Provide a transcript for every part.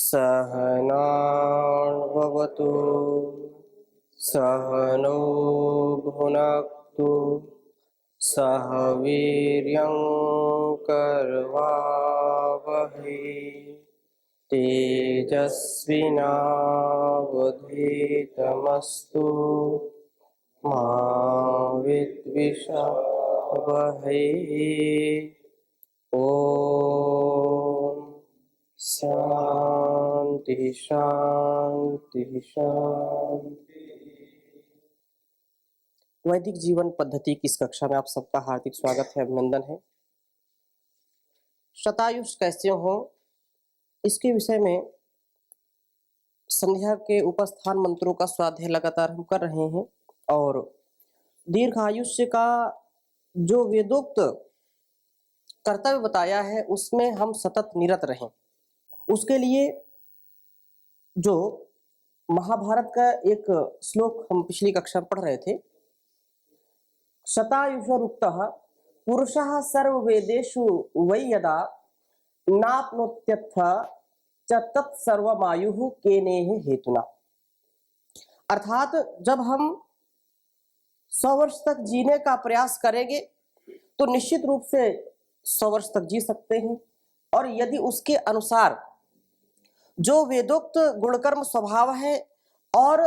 सहनावतु सहनो भुनक्तु सह वीर्यं करवावहै तेजस्विनावधीतमस्तु मा विद्विषावहै। ओम शांति शांति शांति। वैदिक जीवन पद्धति की इस कक्षा में आप सबका हार्दिक स्वागत है, अभिनंदन है। शतायुष कैसे हो, इसके विषय में संध्या के उपस्थान मंत्रों का स्वाध्याय लगातार हम कर रहे हैं और दीर्घायुष्य का जो वेदोक्त कर्तव्य बताया है उसमें हम सतत निरत रहें। उसके लिए जो महाभारत का एक श्लोक हम पिछली कक्षा में पढ़ रहे थे, शतायुषरुक्तः पुरुषः सर्ववेदेषु वै यदा नाप्नोत्यथ च तत्सर्वमायुः केनेह हेतुना। अर्थात जब हम 100 वर्ष तक जीने का प्रयास करेंगे तो निश्चित रूप से 100 वर्ष तक जी सकते हैं, और यदि उसके अनुसार जो वेदोक्त गुणकर्म स्वभाव है और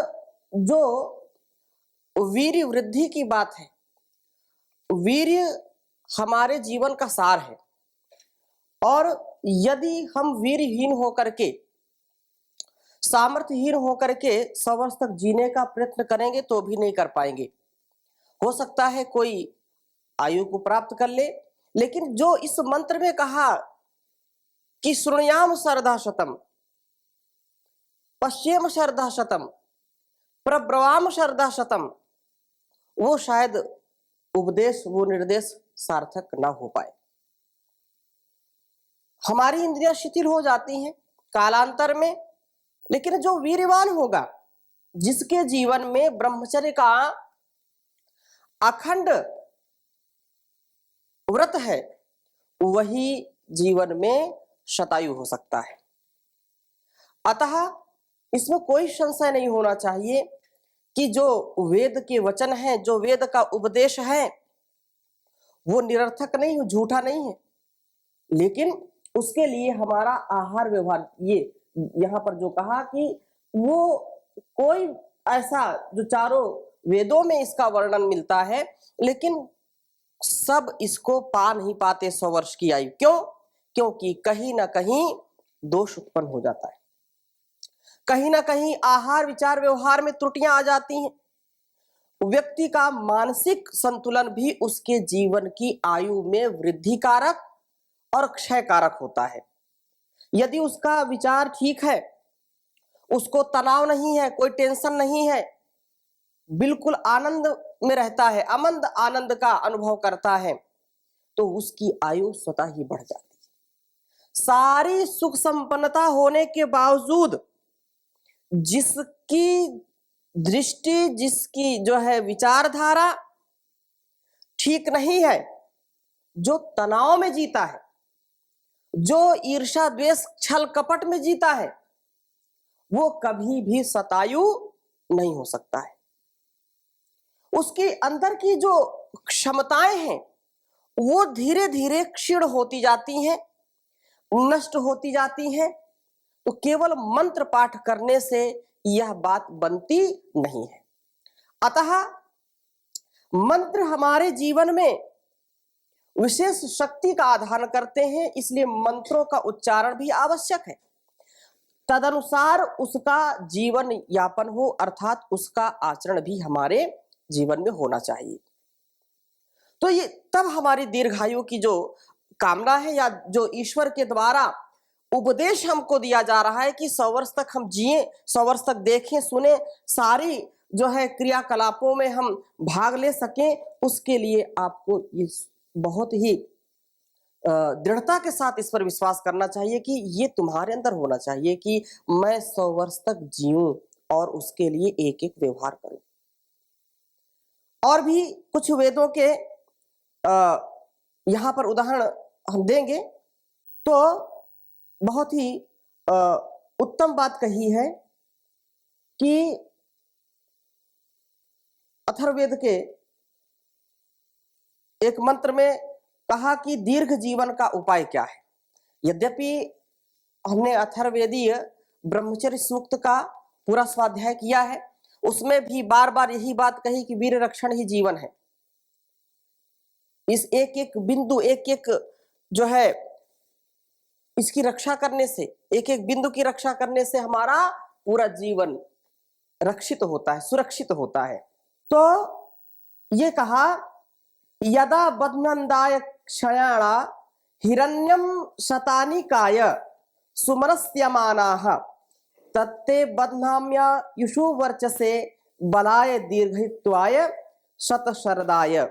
जो वीर्य वृद्धि की बात है, वीर्य हमारे जीवन का सार है, और यदि हम वीर्यहीन होकर के सामर्थ्यहीन होकर के 100 वर्ष तक जीने का प्रयत्न करेंगे तो भी नहीं कर पाएंगे। हो सकता है कोई आयु को प्राप्त कर ले, लेकिन जो इस मंत्र में कहा कि शृणुयाम शरधा शतम, पश्येम शरधा शतम, प्रब्रवाम शरधा शतम, वो शायद उपदेश, वो निर्देश सार्थक ना हो पाए। हमारी इंद्रियां शिथिल हो जाती हैं कालांतर में, लेकिन जो वीर्यवान होगा, जिसके जीवन में ब्रह्मचर्य का अखंड व्रत है, वही जीवन में शतायु हो सकता है। अतः इसमें कोई संशय नहीं होना चाहिए कि जो वेद के वचन हैं, जो वेद का उपदेश है, वो निरर्थक नहीं है, झूठा नहीं है, लेकिन उसके लिए हमारा आहार व्यवहार, ये यहाँ पर जो कहा कि वो कोई ऐसा जो चारों वेदों में इसका वर्णन मिलता है, लेकिन सब इसको पा नहीं पाते 100 वर्ष की आयु। क्यों? क्योंकि कहीं ना कहीं दोष उत्पन्न हो जाता है, कहीं ना कहीं आहार विचार व्यवहार में त्रुटियां आ जाती हैं। व्यक्ति का मानसिक संतुलन भी उसके जीवन की आयु में वृद्धि कारक और क्षय कारक होता है। यदि उसका विचार ठीक है, उसको तनाव नहीं है, कोई टेंशन नहीं है, बिल्कुल आनंद में रहता है, अमंद आनंद का अनुभव करता है, तो उसकी आयु स्वतः ही बढ़ जाती है। सारी सुख संपन्नता होने के बावजूद जिसकी दृष्टि, जिसकी जो है विचारधारा ठीक नहीं है, जो तनाव में जीता है, जो ईर्ष्या द्वेष छल कपट में जीता है, वो कभी भी शतायु नहीं हो सकता है। उसके अंदर की जो क्षमताएं हैं वो धीरे धीरे क्षीण होती जाती हैं, नष्ट होती जाती हैं। तो केवल मंत्र पाठ करने से यह बात बनती नहीं है। अतः मंत्र हमारे जीवन में विशेष शक्ति का आधान करते हैं, इसलिए मंत्रों का उच्चारण भी आवश्यक है। तदनुसार उसका जीवन यापन हो, अर्थात उसका आचरण भी हमारे जीवन में होना चाहिए। तो ये तब हमारी दीर्घायु की जो कामना है, या जो ईश्वर के द्वारा उपदेश हमको दिया जा रहा है कि 100 वर्ष तक हम जिए, 100 वर्ष तक देखें सुने, सारी जो है क्रियाकलापों में हम भाग ले सकें, उसके लिए आपको ये बहुत ही दृढ़ता के साथ इस पर विश्वास करना चाहिए कि ये तुम्हारे अंदर होना चाहिए कि मैं 100 वर्ष तक जीऊं और उसके लिए एक एक व्यवहार करूं। और भी कुछ वेदों के यहाँ पर उदाहरण हम देंगे तो बहुत ही उत्तम बात कही है कि अथर्ववेद के एक मंत्र में कहा कि दीर्घ जीवन का उपाय क्या है। यद्यपि हमने अथर्ववेदीय ब्रह्मचर्य सूक्त का पूरा स्वाध्याय किया है, उसमें भी बार बार यही बात कही कि वीर रक्षण ही जीवन है। इस एक एक बिंदु, एक एक जो है इसकी रक्षा करने से, एक एक बिंदु की रक्षा करने से हमारा पूरा जीवन रक्षित होता है, सुरक्षित होता है। तो ये कहा यदा बध्नन्दाय क्षयाणा हिरण्यम शतानिकाय सुमनस्यमानाः तत्ते बध्नाम्या युषु वर्चसे बलाय दीर्घित्वाय शतशरदाय।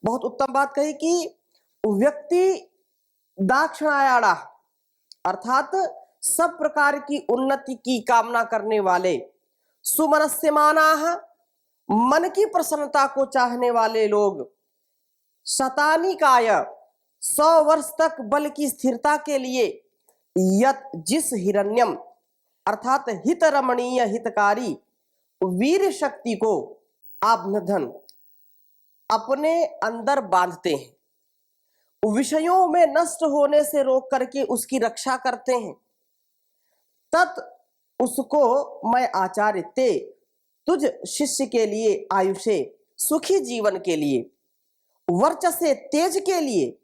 बहुत उत्तम बात कही कि व्यक्ति दाक्षिणायणा अर्थात सब प्रकार की उन्नति की कामना करने वाले, सुमनस्यमानाः मन की प्रसन्नता को चाहने वाले लोग, शतानिकाय 100 वर्ष तक बल की स्थिरता के लिए, यत जिस हिरण्यम अर्थात हित रमणीय हितकारी वीर शक्ति को आबंधन अपने अंदर बांधते हैं, विषयों में नष्ट होने से रोक करके उसकी रक्षा करते हैं, तत् उसको मैं आचार्य ते तुझ शिष्य के लिए आयुषे सुखी जीवन के लिए, वर्चसे तेज के लिए,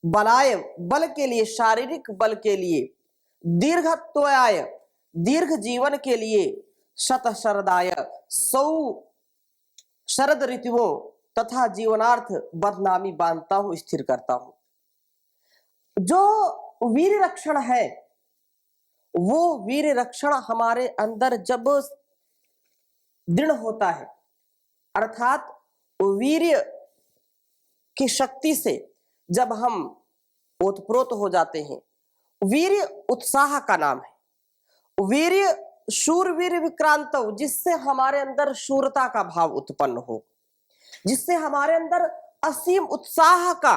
बलाय बल के लिए, शारीरिक बल के लिए, दीर्घत्वाय दीर्घ जीवन के लिए, शतशरदाय 100 शरद ऋतुओं तथा जीवनार्थ बदनामी बांधता हूं, स्थिर करता हूं। जो वीर रक्षण है, वो वीर रक्षण हमारे अंदर जब दृढ़ होता है, अर्थात वीर्य की शक्ति से जब हम ओतप्रोत हो जाते हैं, वीर्य उत्साह का नाम है। वीर्य शूरवीर विक्रांत, जिससे हमारे अंदर शूरता का भाव उत्पन्न हो, जिससे हमारे अंदर असीम उत्साह का,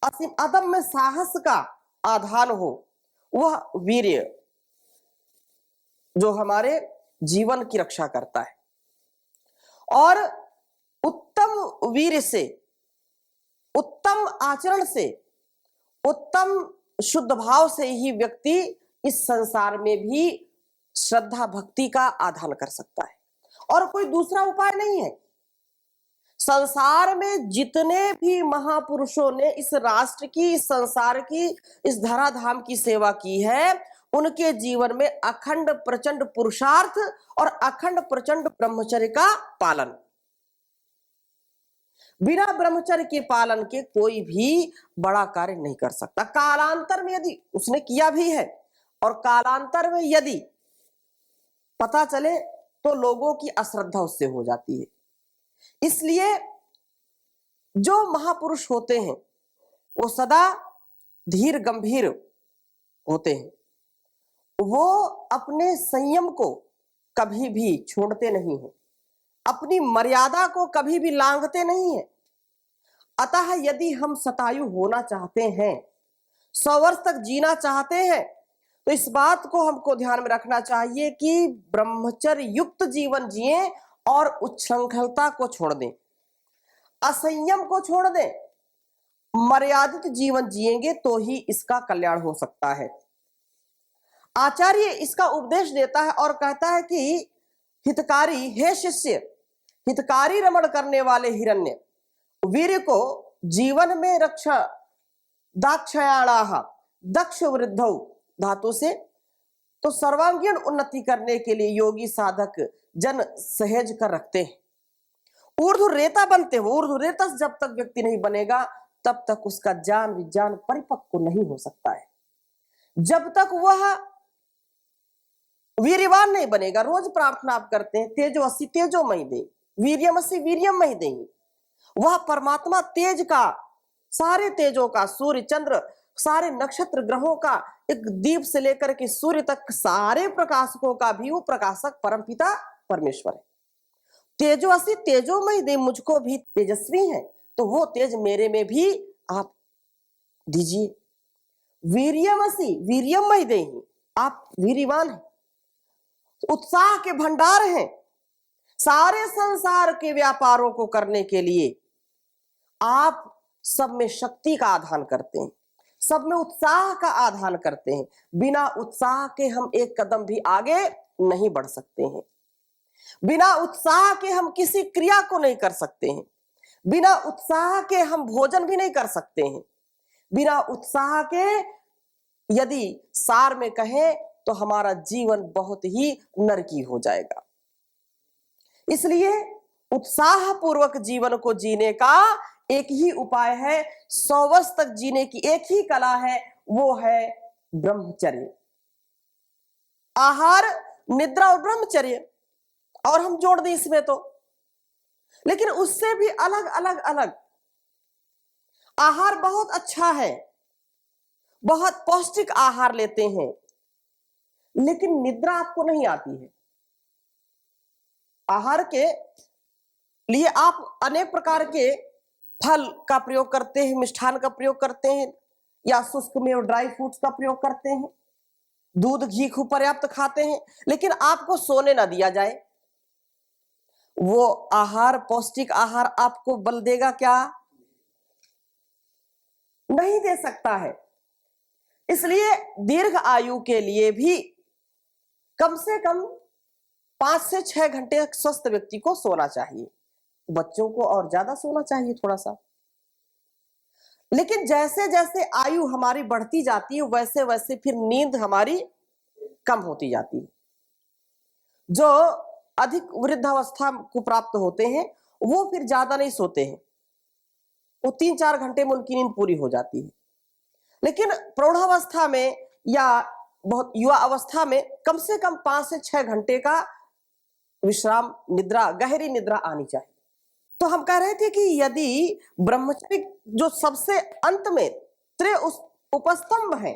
असीम अदम्य साहस का आधान हो, वह वीर्य जो हमारे जीवन की रक्षा करता है। और उत्तम वीर्य से, उत्तम आचरण से, उत्तम शुद्ध भाव से ही व्यक्ति इस संसार में भी श्रद्धा भक्ति का आधान कर सकता है, और कोई दूसरा उपाय नहीं है। संसार में जितने भी महापुरुषों ने इस राष्ट्र की, इस संसार की, इस धराधाम की सेवा की है, उनके जीवन में अखंड प्रचंड पुरुषार्थ और अखंड प्रचंड ब्रह्मचर्य का पालन। बिना ब्रह्मचर्य के पालन के कोई भी बड़ा कार्य नहीं कर सकता। कालांतर में यदि उसने किया भी है, और कालांतर में यदि पता चले, तो लोगों की अश्रद्धा उससे हो जाती है। इसलिए जो महापुरुष होते हैं वो सदा धीर गंभीर होते हैं, वो अपने संयम को कभी भी छोड़ते नहीं हैं, अपनी मर्यादा को कभी भी लांघते नहीं हैं। अतः यदि हम शतायु होना चाहते हैं, 100 वर्ष तक जीना चाहते हैं, तो इस बात को हमको ध्यान में रखना चाहिए कि ब्रह्मचर्य युक्त जीवन जिएं और उच्छृंखलता को छोड़ दें, असंयम को छोड़ दें। मर्यादित जीवन जिएंगे तो ही इसका कल्याण हो सकता है। आचार्य इसका उपदेश देता है और कहता है कि हितकारी, हे शिष्य, हितकारी रमण करने वाले हिरण्य वीर्य को जीवन में रक्षा, दाक्षयाणाः दक्ष वृद्धौ धातु से, तो सर्वांगीण उन्नति करने के लिए योगी साधक जन सहेज कर रखते हैं। ऊर्ध्व रेता बनते हो, ऊर्ध्व रेता जब तक व्यक्ति नहीं बनेगा तब तक उसका ज्ञान विज्ञान परिपक्व नहीं हो सकता है। जब तक वह वीर्यवान नहीं बनेगा, रोज प्रार्थना आप करते हैं तेजोसी तेजोमयी दे, वीर्यमसी वीर्यमयी दे, वह परमात्मा तेज का, सारे तेजों का, सूर्य चंद्र सारे नक्षत्र ग्रहों का, एक दीप से लेकर के सूर्य तक सारे प्रकाशकों का भी वो प्रकाशक परमपिता परमेश्वर है। तेजोसी तेजोमयी दे, मुझको भी तेजस्वी है तो वो तेज मेरे में भी आप दीजिए। वीर्यमसी वीर्यमयी दे, आप वीरवान हैं, उत्साह के भंडार हैं। सारे संसार के व्यापारों को करने के लिए आप सब में शक्ति का आधान करते हैं, सब में उत्साह का आधान करते हैं। बिना उत्साह के हम एक कदम भी आगे नहीं बढ़ सकते हैं। बिना उत्साह के हम किसी क्रिया को नहीं कर सकते हैं। बिना उत्साह के हम भोजन भी नहीं कर सकते हैं। बिना उत्साह के यदि सार में कहें तो हमारा जीवन बहुत ही नरकी हो जाएगा। इसलिए उत्साह पूर्वक जीवन को जीने का एक ही उपाय है, 100 वर्ष तक जीने की एक ही कला है, वो है ब्रह्मचर्य। आहार, निद्रा और ब्रह्मचर्य, और हम जोड़ दें इसमें तो, लेकिन उससे भी अलग अलग अलग। आहार बहुत अच्छा है, बहुत पौष्टिक आहार लेते हैं, लेकिन निद्रा आपको नहीं आती है। आहार के लिए आप अनेक प्रकार के फल का प्रयोग करते हैं, मिष्ठान का प्रयोग करते हैं, या शुष्क में ड्राई फ्रूट्स का प्रयोग करते हैं, दूध घी खूब पर्याप्त खाते हैं, लेकिन आपको सोने ना दिया जाए, वो आहार, पौष्टिक आहार आपको बल देगा क्या? नहीं दे सकता है। इसलिए दीर्घ आयु के लिए भी कम से कम 5 से 6 घंटे स्वस्थ व्यक्ति को सोना चाहिए। बच्चों को और ज्यादा सोना चाहिए थोड़ा सा। लेकिन जैसे जैसे आयु हमारी बढ़ती जाती है वैसे वैसे फिर नींद हमारी कम होती जाती है। जो अधिक वृद्धावस्था को प्राप्त होते हैं वो फिर ज्यादा नहीं सोते हैं, वो 3-4 घंटे में उनकी नींद पूरी हो जाती है। लेकिन प्रौढ़ावस्था में या बहुत युवा अवस्था में कम से कम 5 से 6 घंटे का विश्राम, निद्रा, गहरी निद्रा आनी चाहिए। तो हम कह रहे थे कि यदि ब्रह्मचर्य जो सबसे अंत में उपस्तंभ है,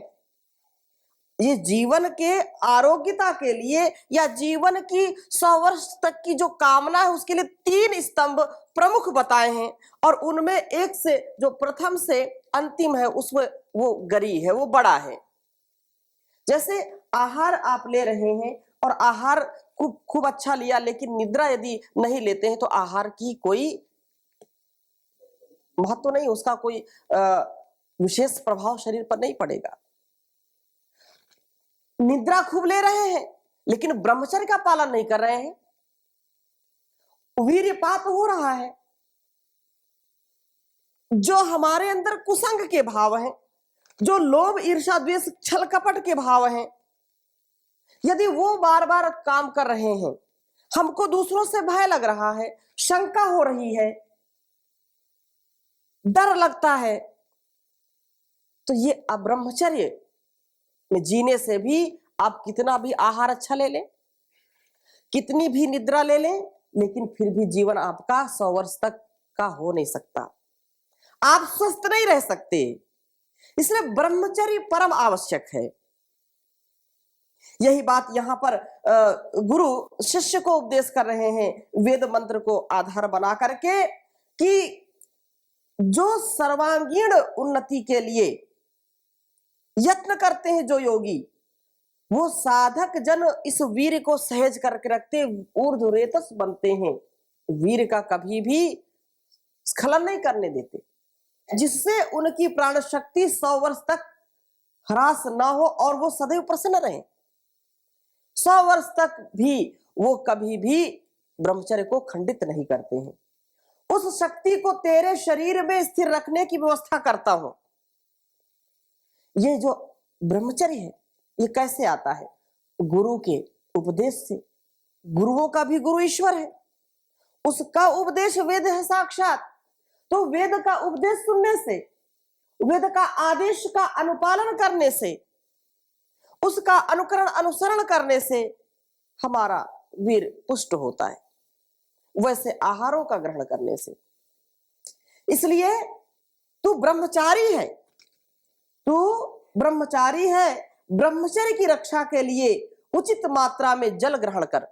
ये जीवन के आरोग्यता के लिए या जीवन की 100 वर्ष तक की जो कामना है उसके लिए 3 स्तंभ प्रमुख बताए हैं, और उनमें एक से जो प्रथम से अंतिम है उसमें वो गरी है, वो बड़ा है। जैसे आहार आप ले रहे हैं और आहार खूब अच्छा लिया, लेकिन निद्रा यदि नहीं लेते हैं तो आहार की कोई महत्व नहीं, उसका कोई विशेष प्रभाव शरीर पर नहीं पड़ेगा। निद्रा खूब ले रहे हैं लेकिन ब्रह्मचर्य का पालन नहीं कर रहे हैं, वीर्यपात हो रहा है। जो हमारे अंदर कुसंग के भाव हैं, जो लोभ, ईर्ष्या, द्वेष, छल कपट के भाव हैं, यदि वो बार बार काम कर रहे हैं, हमको दूसरों से भय लग रहा है, शंका हो रही है, डर लगता है, तो ये अब्रह्मचर्य में जीने से भी आप कितना भी आहार अच्छा ले लें, कितनी भी निद्रा ले लें, लेकिन फिर भी जीवन आपका 100 वर्ष तक का हो नहीं सकता, आप स्वस्थ नहीं रह सकते। इसलिए ब्रह्मचर्य परम आवश्यक है। यही बात यहां पर गुरु शिष्य को उपदेश कर रहे हैं, वेद मंत्र को आधार बना करके, कि जो सर्वांगीण उन्नति के लिए यत्न करते हैं जो योगी, वो साधक जन इस वीर को सहेज करके रखते, ऊर्ध्वरेतस बनते हैं, वीर का कभी भी स्खलन नहीं करने देते, जिससे उनकी प्राण शक्ति 100 वर्ष तक ह्रास ना हो और वो सदैव प्रसन्न रहे। 100 वर्ष तक भी वो कभी भी ब्रह्मचर्य को खंडित नहीं करते हैं। उस शक्ति को तेरे शरीर में स्थिर रखने की व्यवस्था करता हूं। ये जो ब्रह्मचर्य है ये कैसे आता है? गुरु के उपदेश से। गुरुओं का भी गुरु ईश्वर है, उसका उपदेश वेद है साक्षात। तो वेद का उपदेश सुनने से, वेद का आदेश का अनुपालन करने से, उसका अनुकरण अनुसरण करने से हमारा वीर पुष्ट होता है, वैसे आहारों का ग्रहण करने से। इसलिए तू ब्रह्मचारी है, तू ब्रह्मचारी है, ब्रह्मचर्य की रक्षा के लिए उचित मात्रा में जल ग्रहण कर।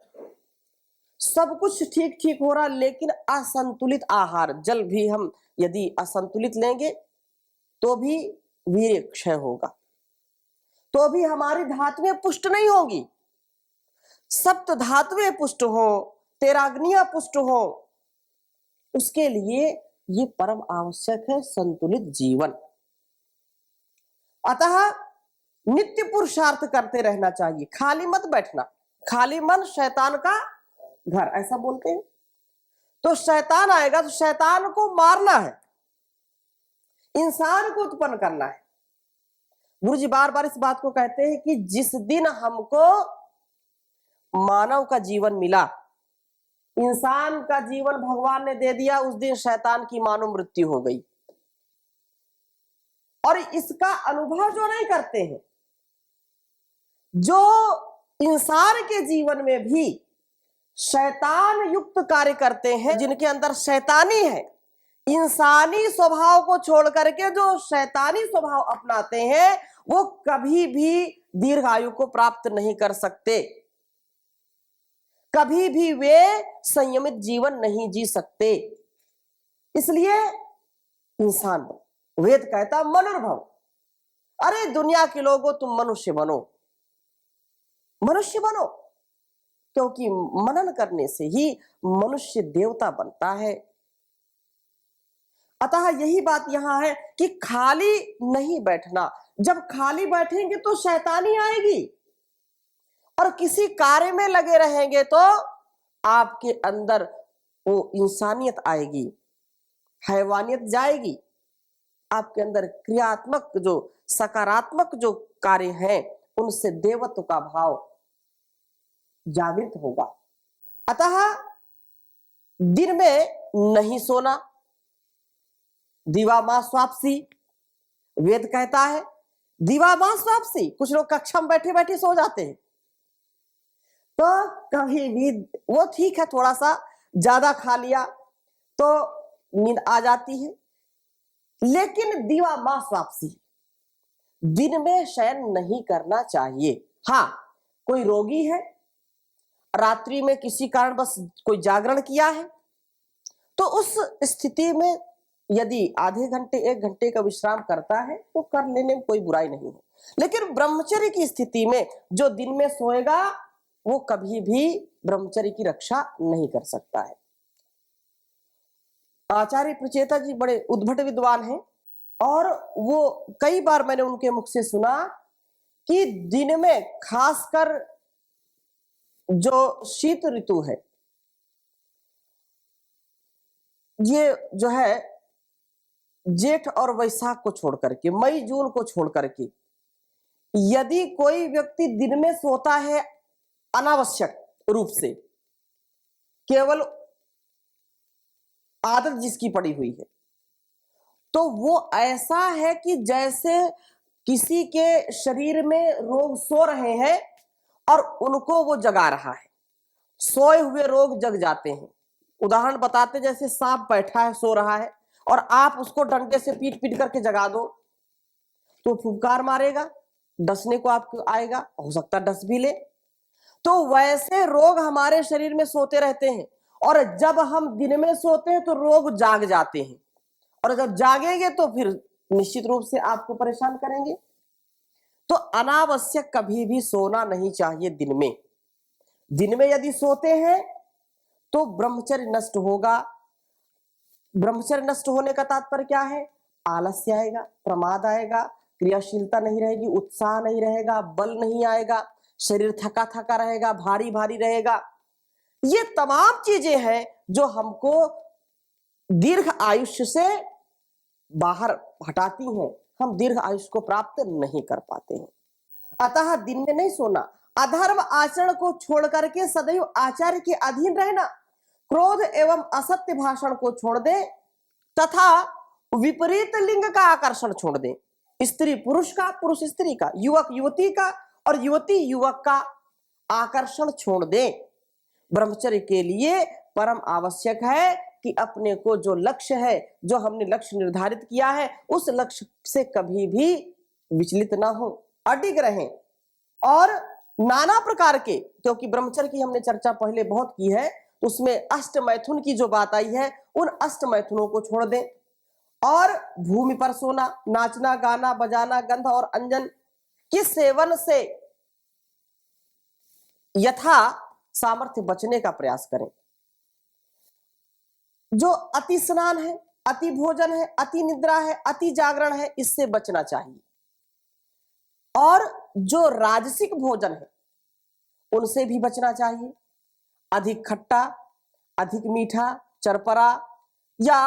सब कुछ ठीक ठीक हो रहा, लेकिन असंतुलित आहार, जल भी हम यदि असंतुलित लेंगे तो भी वीर्य क्षय होगा। तो भी हमारी धातुएं पुष्ट नहीं होंगी। सप्त धातुएं पुष्ट हो, तेराग्नियां पुष्ट हो, उसके लिए ये परम आवश्यक है संतुलित जीवन। अतः नित्य पुरुषार्थ करते रहना चाहिए, खाली मत बैठना। खाली मन शैतान का घर, ऐसा बोलते हैं। तो शैतान आएगा तो शैतान को मारना है, इंसान को उत्पन्न करना है। गुरु जी बार बार इस बात को कहते हैं कि जिस दिन हमको मानव का जीवन मिला, इंसान का जीवन भगवान ने दे दिया, उस दिन शैतान की मानव मृत्यु हो गई। और इसका अनुभव जो नहीं करते हैं, जो इंसान के जीवन में भी शैतान युक्त कार्य करते हैं, जिनके अंदर शैतानी है, इंसानी स्वभाव को छोड़ करके जो शैतानी स्वभाव अपनाते हैं, वो कभी भी दीर्घ आयु को प्राप्त नहीं कर सकते, कभी भी वे संयमित जीवन नहीं जी सकते। इसलिए इंसान बनो। वेद कहता मनुर्भव। अरे दुनिया के लोगों तुम मनुष्य बनो, मनुष्य बनो, क्योंकि मनन करने से ही मनुष्य देवता बनता है। अतः यही बात यहां है कि खाली नहीं बैठना। जब खाली बैठेंगे तो शैतानी आएगी, और किसी कार्य में लगे रहेंगे तो आपके अंदर वो इंसानियत आएगी, हैवानियत जाएगी। आपके अंदर क्रियात्मक जो सकारात्मक जो कार्य हैं, उनसे देवत्व का भाव जागृत होगा। अतः दिन में नहीं सोना, दिवा मां स्वापसी, वेद कहता है दिवा मां स्वापसी। कुछ लोग कक्षा में बैठे बैठे सो जाते हैं, तो कभी भी वो ठीक है, थोड़ा सा ज्यादा खा लिया तो नींद आ जाती है, लेकिन दिवा मां स्वापसी, दिन में शयन नहीं करना चाहिए। हाँ, कोई रोगी है, रात्रि में किसी कारण बस कोई जागरण किया है, तो उस स्थिति में यदि आधे घंटे 1 घंटे का विश्राम करता है तो कर लेने में कोई बुराई नहीं है। लेकिन ब्रह्मचर्य की स्थिति में जो दिन में सोएगा वो कभी भी ब्रह्मचर्य की रक्षा नहीं कर सकता है। आचार्य प्रचेता जी बड़े उद्भट विद्वान हैं, और वो कई बार मैंने उनके मुख से सुना कि दिन में खासकर जो शीत ऋतु है, ये जो है जेठ और वैशाख को छोड़ करके, मई जून को छोड़ करके, यदि कोई व्यक्ति दिन में सोता है अनावश्यक रूप से, केवल आदत जिसकी पड़ी हुई है, तो वो ऐसा है कि जैसे किसी के शरीर में रोग सो रहे हैं और उनको वो जगा रहा है। सोए हुए रोग जग जाते हैं। उदाहरण बताते, जैसे सांप बैठा है, सो रहा है, और आप उसको डंडे से पीट पीट करके जगा दो तो फुफकार मारेगा, डसने को आपको आएगा, हो सकता है डस भी ले। तो वैसे रोग हमारे शरीर में सोते रहते हैं, और जब हम दिन में सोते हैं तो रोग जाग जाते हैं, और जब जागेंगे तो फिर निश्चित रूप से आपको परेशान करेंगे। तो अनावश्यक कभी भी सोना नहीं चाहिए दिन में। दिन में यदि सोते हैं तो ब्रह्मचर्य नष्ट होगा। ब्रह्मचर्य नष्ट होने का तात्पर्य क्या है? आलस्य आएगा, प्रमाद आएगा, क्रियाशीलता नहीं रहेगी, उत्साह नहीं रहेगा, बल नहीं आएगा, शरीर थका थका रहेगा, भारी भारी रहेगा। ये तमाम चीजें हैं जो हमको दीर्घ आयुष्य से बाहर हटाती हैं। हम दीर्घ आयुष्य को प्राप्त नहीं कर पाते हैं। अतः दिन में नहीं सोना, अधर्म आचरण को छोड़ करके सदैव आचार्य के अधीन रहना, क्रोध एवं असत्य भाषण को छोड़ दे, तथा विपरीत लिंग का आकर्षण छोड़ दे। स्त्री पुरुष का, पुरुष स्त्री का, युवक युवती का और युवती युवक का आकर्षण छोड़ दे। ब्रह्मचर्य के लिए परम आवश्यक है कि अपने को जो लक्ष्य है, जो हमने लक्ष्य निर्धारित किया है, उस लक्ष्य से कभी भी विचलित ना हो, अडिग रहें। और नाना प्रकार के, क्योंकि ब्रह्मचर्य की हमने चर्चा पहले बहुत की है, उसमें अष्ट मैथुन की जो बात आई है, उन अष्ट मैथुनों को छोड़ दें। और भूमि पर सोना, नाचना, गाना, बजाना, गंध और अंजन कि सेवन से यथा सामर्थ्य बचने का प्रयास करें। जो अति स्नान है, अति भोजन है, अति निद्रा है, अति जागरण है, इससे बचना चाहिए। और जो राजसिक भोजन है उनसे भी बचना चाहिए। अधिक खट्टा, अधिक मीठा, चरपरा या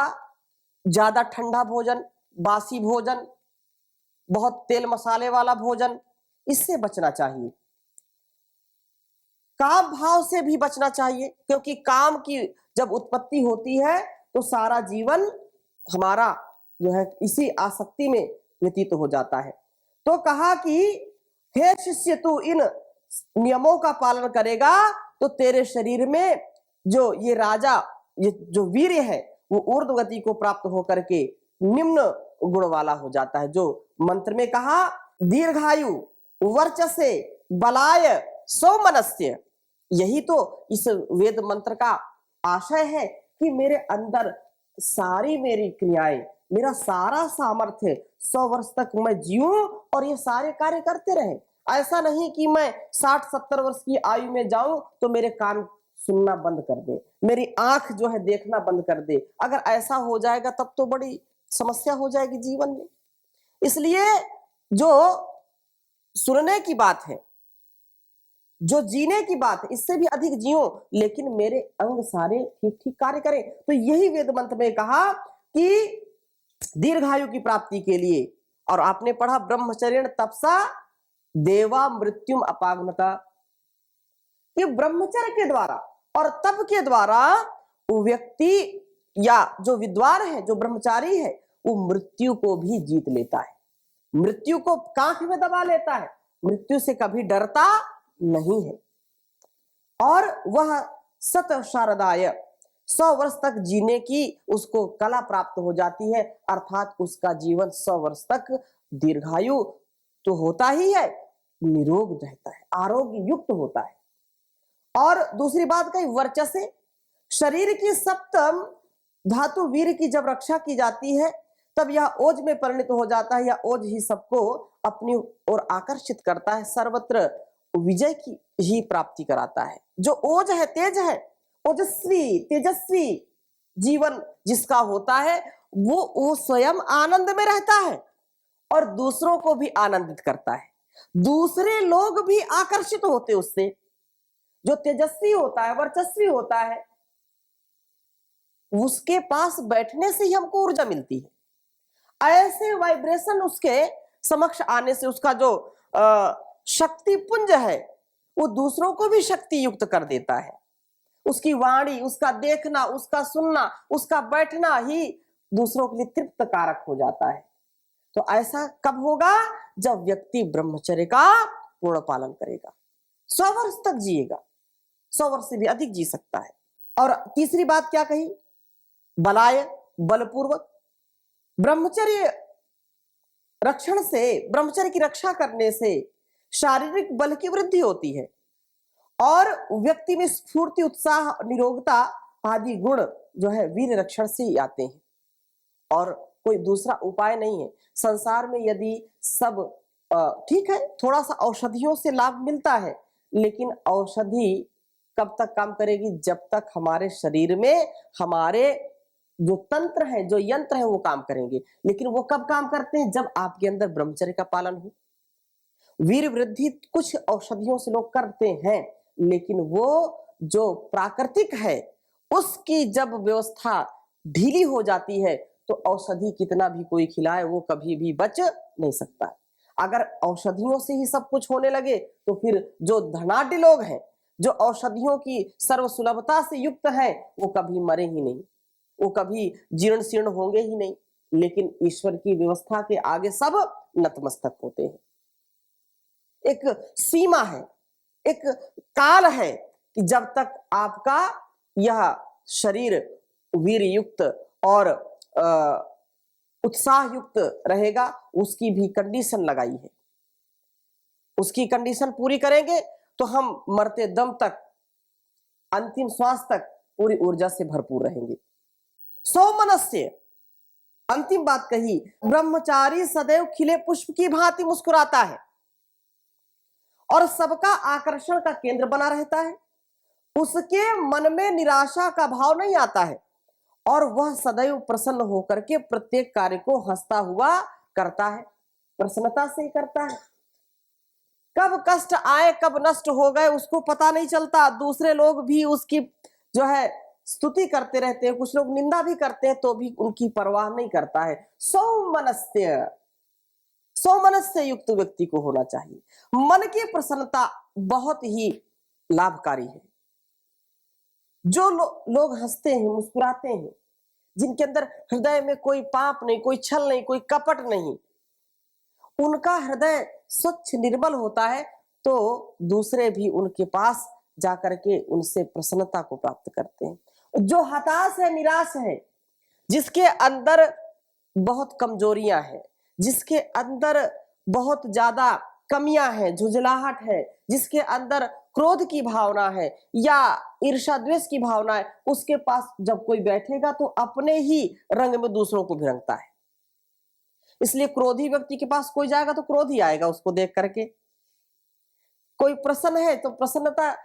ज्यादा ठंडा भोजन, बासी भोजन, बहुत तेल मसाले वाला भोजन, इससे बचना चाहिए। काम भाव से भी बचना चाहिए, क्योंकि काम की जब उत्पत्ति होती है तो सारा जीवन हमारा जो है इसी आसक्ति में व्यतीत हो जाता है। तो कहा कि हे शिष्य, तू इन नियमों का पालन करेगा तो तेरे शरीर में जो ये राजा, ये जो वीर्य है, वो ऊर्ध्व गति को प्राप्त होकर के निम्न गुण वाला हो जाता है। जो मंत्र में कहा, दीर्घायु वर्चसे बलाय सौमनस्य, यही तो इस वेद मंत्र का आशय है कि मेरे अंदर सारी मेरी क्रियाएं, मेरा सारा सामर्थ्य 100 वर्ष तक मैं जीऊं और ये सारे कार्य करते रहे। ऐसा नहीं कि मैं 60-70 वर्ष की आयु में जाऊं तो मेरे कान सुनना बंद कर दे, मेरी आंख जो है देखना बंद कर दे। अगर ऐसा हो जाएगा तब तो बड़ी समस्या हो जाएगी जीवन में। इसलिए जो सुनने की बात है, जो जीने की बात है, इससे भी अधिक जियो, लेकिन मेरे अंग सारे ठीक ठीक कार्य करें। तो यही वेद मंत्र में कहा कि दीर्घायु की प्राप्ति के लिए, और आपने पढ़ा ब्रह्मचर्य तपसा देवा मृत्युम अपागमता, कि ब्रह्मचर्य के द्वारा और तप के द्वारा वो व्यक्ति या जो विद्वान है, जो ब्रह्मचारी है, वो मृत्यु को भी जीत लेता है, मृत्यु को कांख में दबा लेता है, मृत्यु से कभी डरता नहीं है। और वह सत शारदाय 100 वर्ष तक जीने की उसको कला प्राप्त हो जाती है, अर्थात उसका जीवन 100 वर्ष तक दीर्घायु तो होता ही है, निरोग रहता है, आरोग्य युक्त होता है। और दूसरी बात कही, वर्चसे, शरीर की सप्तम धातु वीर की जब रक्षा की जाती है तब यह ओज में परिणत हो जाता है। यह ओज ही सबको अपनी ओर आकर्षित करता है, सर्वत्र विजय की ही प्राप्ति कराता है। जो ओज है, तेज है, ओजस्वी तेजस्वी जीवन जिसका होता है, वो स्वयं आनंद में रहता है और दूसरों को भी आनंदित करता है, दूसरे लोग भी आकर्षित होते उससे। जो तेजस्वी होता है, वर्चस्वी होता है, उसके पास बैठने से ही हमको ऊर्जा मिलती है। ऐसे वाइब्रेशन उसके समक्ष आने से उसका जो शक्ति पुंज है वो दूसरों को भी शक्ति युक्त कर देता है। उसकी वाणी, उसका देखना, उसका सुनना, उसका बैठना ही दूसरों के लिए तृप्त कारक हो जाता है। तो ऐसा कब होगा? जब व्यक्ति ब्रह्मचर्य का पूर्ण पालन करेगा, 100 वर्ष तक जिएगा, 100 वर्ष से भी अधिक जी सकता है। और तीसरी बात क्या कही? बलाय, बलपूर्वक। ब्रह्मचर्य रक्षण से, ब्रह्मचर्य की रक्षा करने से शारीरिक बल की वृद्धि होती है और व्यक्ति में स्फूर्ति, उत्साह, निरोगता आदि गुण जो है वीर रक्षण से ही आते हैं और कोई दूसरा उपाय नहीं है। संसार में यदि सब ठीक है, थोड़ा सा औषधियों से लाभ मिलता है, लेकिन औषधि कब तक काम करेगी? जब तक हमारे शरीर में हमारे जो तंत्र है, जो यंत्र है, वो काम करेंगे। लेकिन वो कब काम करते हैं? जब आपके अंदर ब्रह्मचर्य का पालन हो। वीर वृद्धि कुछ औषधियों से लोग करते हैं, लेकिन वो जो प्राकृतिक है उसकी जब व्यवस्था ढीली हो जाती है तो औषधि कितना भी कोई खिलाए वो कभी भी बच नहीं सकता। अगर औषधियों से ही सब कुछ होने लगे तो फिर जो धनाढ्य लोग हैं, जो औषधियों की सर्व सुलभता से युक्त है, वो कभी मरे ही नहीं, वो कभी जीर्ण शीर्ण होंगे ही नहीं। लेकिन ईश्वर की व्यवस्था के आगे सब नतमस्तक होते हैं। एक सीमा है, एक काल है कि जब तक आपका यह शरीर वीर युक्त और उत्साह युक्त रहेगा, उसकी भी कंडीशन लगाई है। उसकी कंडीशन पूरी करेंगे तो हम मरते दम तक, अंतिम श्वास तक पूरी ऊर्जा से भरपूर रहेंगे। सौमनस्य, अंतिम बात कही, ब्रह्मचारी सदैव खिले पुष्प की भांति मुस्कुराता है। और सबका आकर्षण का केंद्र बना रहता है। उसके मन में निराशा का भाव नहीं आता है और वह सदैव प्रसन्न होकर के प्रत्येक कार्य को हंसता हुआ करता है, प्रसन्नता से ही करता है। कब कष्ट आए कब नष्ट हो गए उसको पता नहीं चलता। दूसरे लोग भी उसकी जो है स्तुति करते रहते हैं, कुछ लोग निंदा भी करते हैं तो भी उनकी परवाह नहीं करता है। सौमनस्य युक्त व्यक्ति को होना चाहिए। मन की प्रसन्नता बहुत ही लाभकारी है। जो लोग हंसते हैं, मुस्कुराते हैं, जिनके अंदर हृदय में कोई पाप नहीं, कोई छल नहीं, कोई कपट नहीं, उनका हृदय स्वच्छ निर्मल होता है तो दूसरे भी उनके पास जाकर के उनसे प्रसन्नता को प्राप्त करते हैं। जो हताश है, निराश है, जिसके अंदर बहुत कमजोरियां हैं, जिसके अंदर बहुत ज्यादा कमियां हैं, झुंझलाहट है, जिसके अंदर क्रोध की भावना है या ईर्ष्या द्वेष की भावना है, उसके पास जब कोई बैठेगा तो अपने ही रंग में दूसरों को भी रंगता है। इसलिए क्रोधी व्यक्ति के पास कोई जाएगा तो क्रोध ही आएगा उसको देख करके। कोई प्रसन्न है तो प्रसन्नता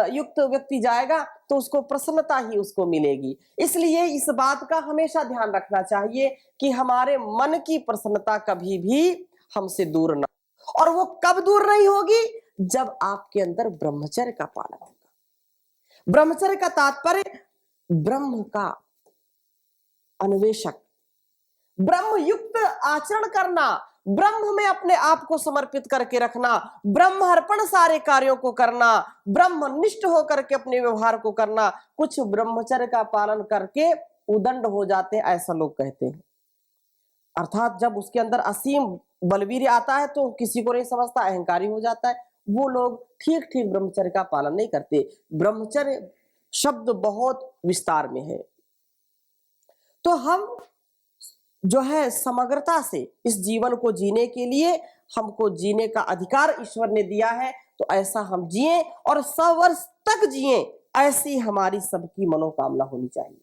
युक्त व्यक्ति जाएगा तो उसको प्रसन्नता ही उसको मिलेगी। इसलिए इस बात का हमेशा ध्यान रखना चाहिए कि हमारे मन की प्रसन्नता कभी भी हमसे दूर ना, और वो कब दूर नहीं होगी, जब आपके अंदर ब्रह्मचर्य का पालन होगा। ब्रह्मचर्य का तात्पर्य ब्रह्म का अन्वेषक, ब्रह्म युक्त आचरण करना, ब्रह्म में अपने आप को समर्पित करके रखना, ब्रह्मार्पण सारे कार्यों को करना, ब्रह्मनिष्ठ होकर के अपने व्यवहार को करना। कुछ ब्रह्मचर्य का पालन करके उदंड हो जाते हैं, ऐसा लोग कहते हैं। अर्थात जब उसके अंदर असीम बलवीर आता है तो किसी को नहीं समझता, अहंकारी हो जाता है। वो लोग ठीक ठीक ब्रह्मचर्य का पालन नहीं करते। ब्रह्मचर्य शब्द बहुत विस्तार में है। तो हम जो है समग्रता से इस जीवन को जीने के लिए हमको जीने का अधिकार ईश्वर ने दिया है, तो ऐसा हम जिए और 100 वर्ष तक जिए, ऐसी हमारी सबकी मनोकामना होनी चाहिए।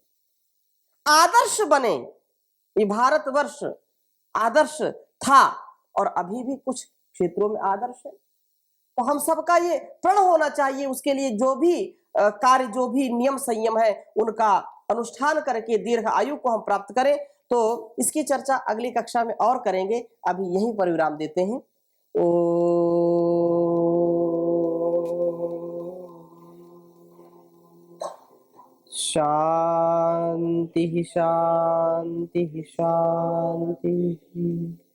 आदर्श बने। ये भारतवर्ष आदर्श था और अभी भी कुछ क्षेत्रों में आदर्श है, तो हम सबका ये प्रण होना चाहिए। उसके लिए जो भी कार्य, जो भी नियम संयम है, उनका अनुष्ठान करके दीर्घ आयु को हम प्राप्त करें। तो इसकी चर्चा अगली कक्षा में और करेंगे। अभी यहीं पर विराम देते हैं। शांति शांति शांति।